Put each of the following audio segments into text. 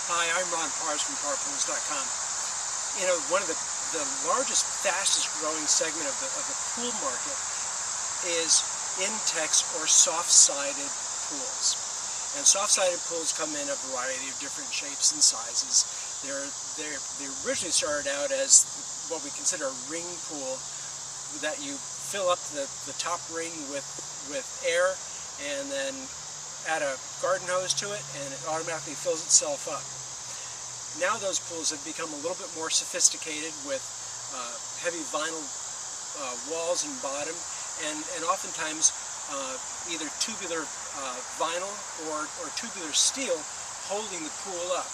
Hi, I'm Ron Pars from PowerPools.com. You know, one of the largest, fastest growing segment of the pool market is Intex or soft-sided pools. And soft-sided pools come in a variety of different shapes and sizes. They originally started out as what we consider a ring pool, that you fill up the top ring with air and then add a garden hose to it and it automatically fills itself up. Now those pools have become a little bit more sophisticated with heavy vinyl walls and bottom, and oftentimes either tubular vinyl or tubular steel holding the pool up.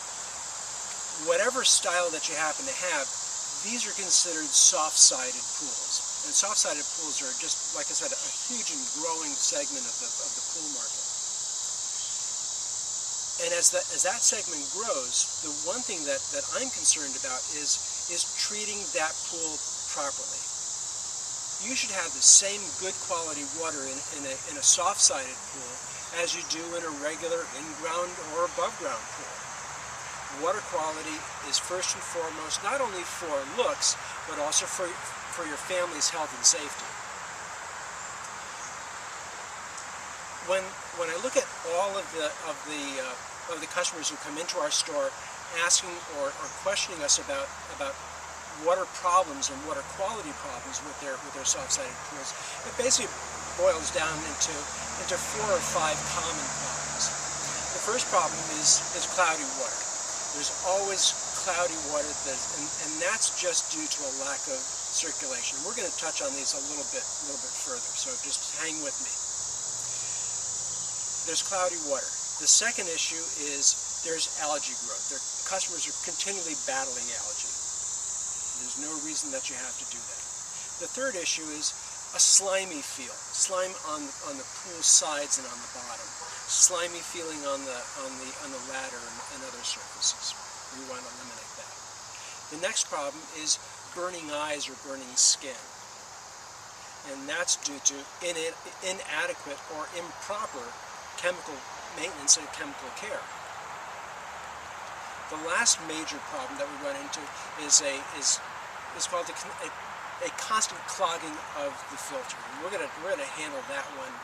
Whatever style that you happen to have, these are considered soft-sided pools. And soft-sided pools are just, like I said, a huge and growing segment of the pool market. And as that segment grows, the one thing that I'm concerned about is treating that pool properly. You should have the same good quality water in a soft-sided pool as you do in a regular in-ground or above-ground pool. Water quality is first and foremost not only for looks, but also for your family's health and safety. When I look at all of the customers who come into our store asking or questioning us about water problems and water quality problems with their soft-sided pools, it basically boils down into 4 or 5 common problems. The first problem is cloudy water. There's always cloudy water, and that's just due to a lack of circulation. We're going to touch on these a little bit further, so just hang with me. There's cloudy water. The second issue is there's algae growth. Customers are continually battling algae. There's no reason that you have to do that. The third issue is a slimy feel. Slime on the pool sides and on the bottom. Slimy feeling on the ladder and other surfaces. We want to eliminate that. The next problem is burning eyes or burning skin. And that's due to inadequate or improper chemical maintenance and chemical care. The last major problem that we run into is called a constant clogging of the filter. And we're gonna handle that one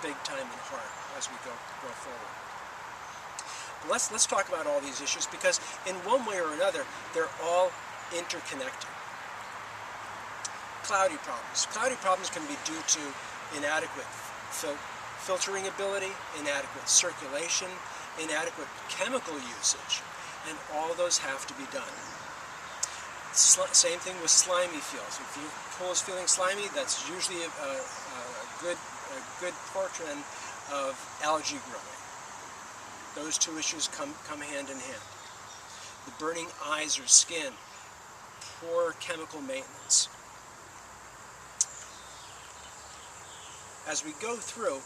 big time and hard as we go forward. But let's talk about all these issues, because in one way or another they're all interconnected. Cloudy problems. Cloudy problems can be due to inadequate filtering ability, inadequate circulation, inadequate chemical usage, and all those have to be done. Same thing with slimy feels. If your pool is feeling slimy, that's usually a good portent of algae growing. Those two issues come hand in hand. The burning eyes or skin, poor chemical maintenance. As we go through,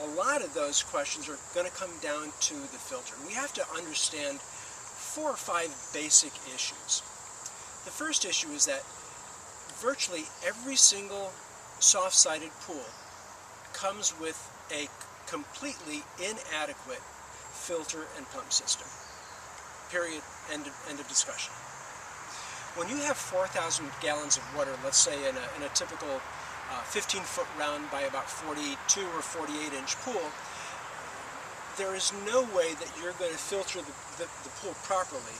a lot of those questions are going to come down to the filter. We have to understand 4 or 5 basic issues. The first issue is that virtually every single soft-sided pool comes with a completely inadequate filter and pump system. Period. End of discussion. When you have 4,000 gallons of water, let's say in a typical 15-foot round by about 42 or 48-inch pool, there is no way that you're going to filter the pool properly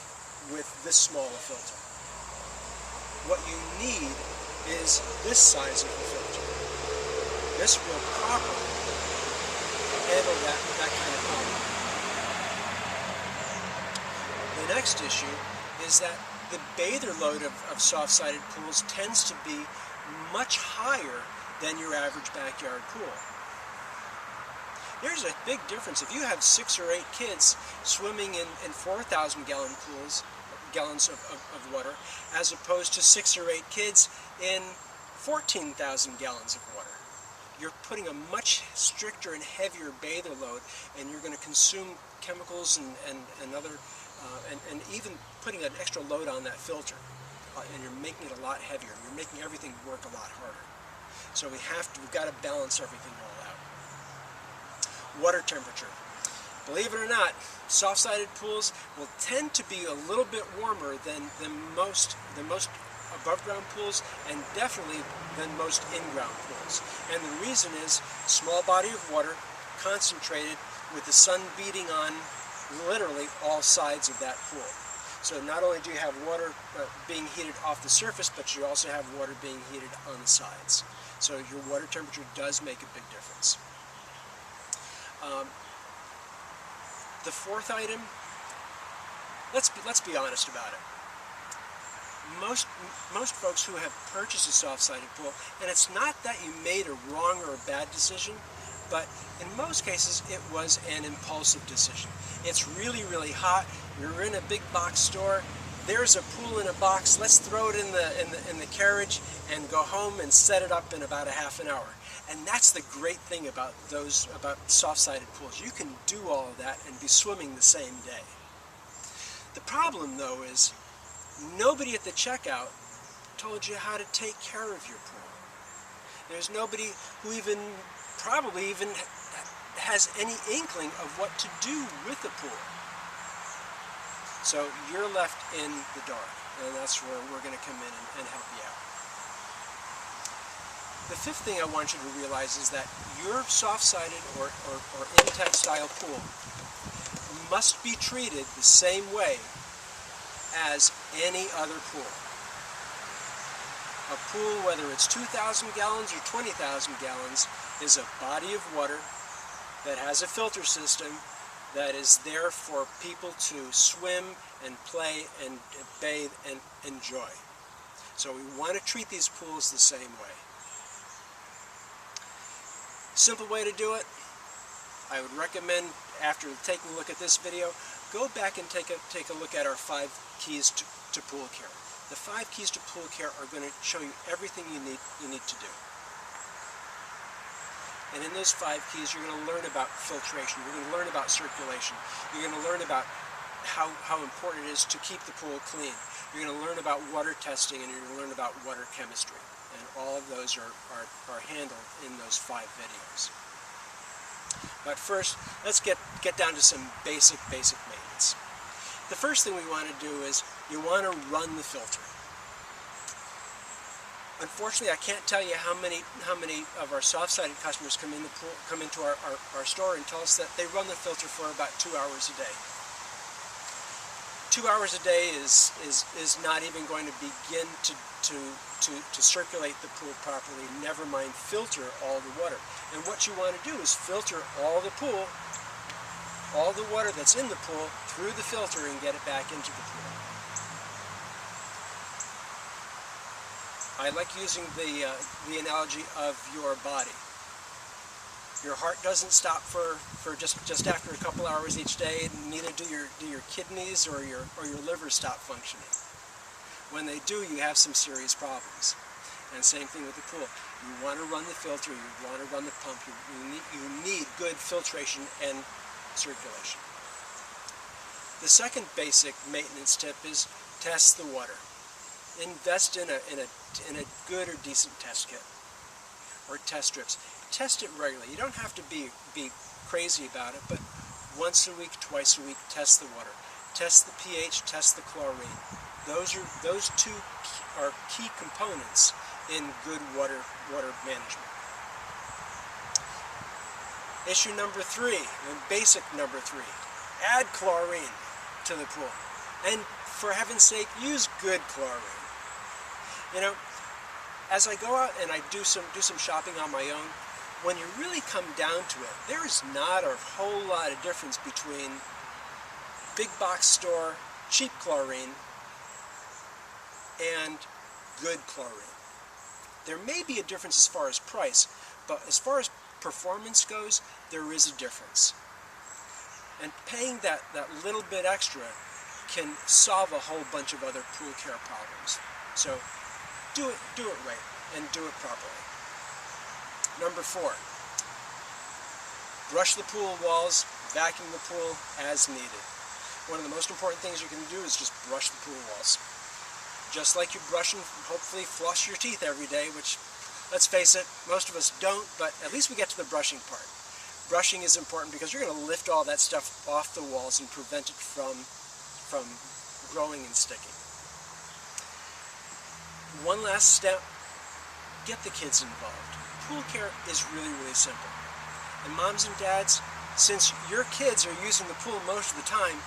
with this small a filter. What you need is this size of a filter. This will properly handle that kind of problem. The next issue is that the bather load of soft-sided pools tends to be much higher than your average backyard pool. There's a big difference. If you have 6 or 8 kids swimming in 4,000 gallons of water, as opposed to 6 or 8 kids in 14,000 gallons of water, you're putting a much stricter and heavier bather load, and you're going to consume chemicals and other and even putting an extra load on that filter. And you're making it a lot heavier. You're making everything work a lot harder. So we've got to balance everything all out. Water temperature. believe it or not, soft-sided pools will tend to be a little bit warmer than most above-ground pools, and definitely than most in-ground pools. And the reason is small body of water, concentrated, with the sun beating on literally all sides of that pool. So not only do you have water being heated off the surface, but you also have water being heated on the sides. So your water temperature does make a big difference. The fourth item, let's be honest about it. Most folks who have purchased a soft-sided pool, and it's not that you made a wrong or a bad decision, but in most cases it was an impulsive decision. It's really, really hot. You're in a big box store. There's a pool in a box. Let's throw it in the carriage and go home and set it up in about a half an hour. And that's the great thing about soft-sided pools. You can do all of that and be swimming the same day. The problem, though, is nobody at the checkout told you how to take care of your pool. There's nobody who probably even has any inkling of what to do with the pool. So you're left in the dark, and that's where we're going to come in and help you out. The fifth thing I want you to realize is that your soft-sided or Intex style pool must be treated the same way as any other pool. A pool, whether it's 2,000 gallons or 20,000 gallons, is a body of water that has a filter system that is there for people to swim and play and bathe and enjoy. So we want to treat these pools the same way. Simple way to do it, I would recommend, after taking a look at this video, go back and take a look at our 5 keys to pool care. The 5 keys to pool care are going to show you everything you need to do. And in those 5 keys, you're going to learn about filtration. You're going to learn about circulation. You're going to learn about how important it is to keep the pool clean. You're going to learn about water testing, and you're going to learn about water chemistry. And all of those are handled in those 5 videos. But first, let's get down to some basic maintenance. The first thing we want to do is you want to run the filter. Unfortunately, I can't tell you how many of our soft-sided customers come into our store and tell us that they run the filter for about 2 hours a day. 2 hours a day is not even going to begin to circulate the pool properly, never mind filter all the water. And what you want to do is filter all the water that's in the pool through the filter and get it back into the pool. I like using the analogy of your body. Your heart doesn't stop for just after a couple hours each day, and neither do your kidneys or your liver stop functioning. When they do, you have some serious problems. And same thing with the pool. You want to run the filter, you want to run the pump, you need good filtration and circulation. The second basic maintenance tip is test the water. Invest in a good or decent test kit or test strips. Test it regularly. You don't have to be crazy about it, but once a week, twice a week, test the water. Test the pH, test the chlorine. Those two are key components in good water management. Issue number 3, and basic number 3, add chlorine to the pool. And for heaven's sake, use good chlorine. You know, as I go out and I do some shopping on my own, when you really come down to it, there is not a whole lot of difference between big box store cheap chlorine and good chlorine. There may be a difference as far as price, but as far as performance goes, there is a difference. And paying that little bit extra can solve a whole bunch of other pool care problems. So do it right and do it properly. Number 4, brush the pool walls, vacuum the pool as needed. One of the most important things you can do is just brush the pool walls. Just like you brush and hopefully floss your teeth every day, which, let's face it, most of us don't, but at least we get to the brushing part. Brushing is important because you're going to lift all that stuff off the walls and prevent it from growing and sticking. One last step, get the kids involved. Pool care is really, really simple. And moms and dads, since your kids are using the pool most of the time,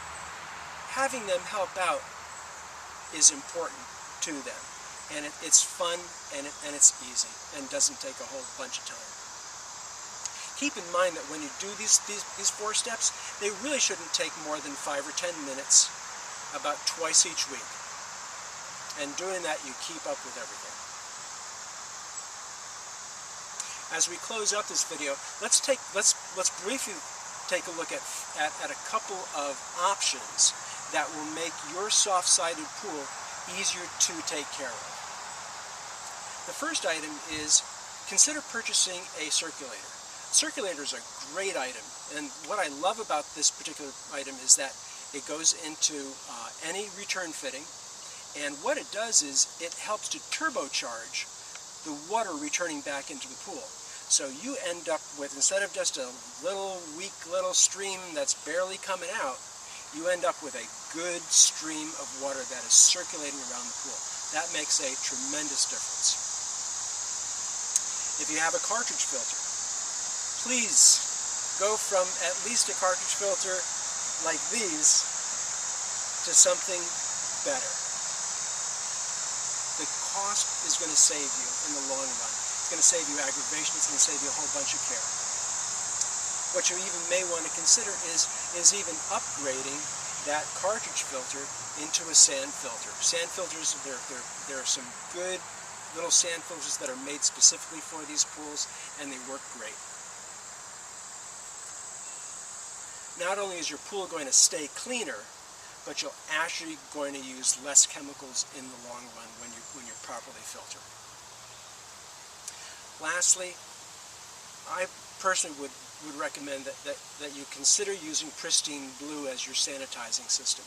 having them help out is important to them. And it's fun and it's easy and doesn't take a whole bunch of time. Keep in mind that when you do these 4 steps, they really shouldn't take more than 5 or 10 minutes, about twice each week. And doing that, you keep up with everything. As we close up this video, let's briefly take a look at a couple of options that will make your soft-sided pool easier to take care of. The first item is consider purchasing a circulator. Circulator is a great item, and what I love about this particular item is that it goes into any return fitting, and what it does is it helps to turbocharge the water returning back into the pool. So you end up with, instead of just a weak little stream that's barely coming out, you end up with a good stream of water that is circulating around the pool. That makes a tremendous difference. If you have a cartridge filter, please go from at least a cartridge filter like these to something better. The cost is going to save you in the long run. It's going to save you aggravation. It's going to save you a whole bunch of care. What you even may want to consider is even upgrading that cartridge filter into a sand filter. Sand filters, there are some good little sand filters that are made specifically for these pools, and they work great. Not only is your pool going to stay cleaner, but you're actually going to use less chemicals in the long run when you properly filter. Lastly, I personally would recommend that you consider using Pristine Blue as your sanitizing system.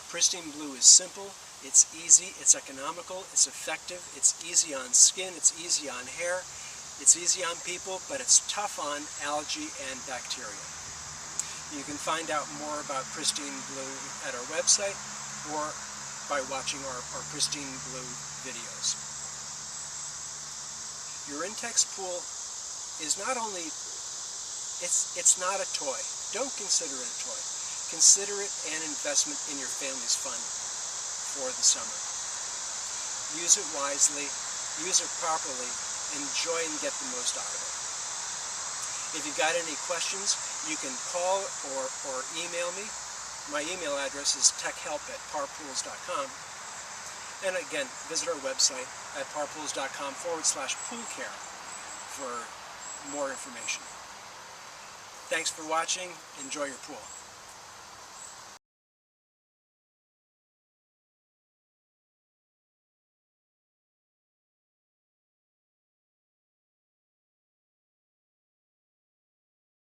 Pristine Blue is simple, it's easy, it's economical, it's effective, it's easy on skin, it's easy on hair, it's easy on people, but it's tough on algae and bacteria. You can find out more about Pristine Blue at our website or by watching our Pristine Blue videos. Your Intex pool is not only, it's not a toy. Don't consider it a toy. Consider it an investment in your family's fund for the summer. Use it wisely, use it properly, enjoy and get the most out of it. If you've got any questions, you can call or email me. My email address is techhelp@parpools.com. And again, visit our website at parpools.com/poolcare for more information. Thanks for watching. Enjoy your pool.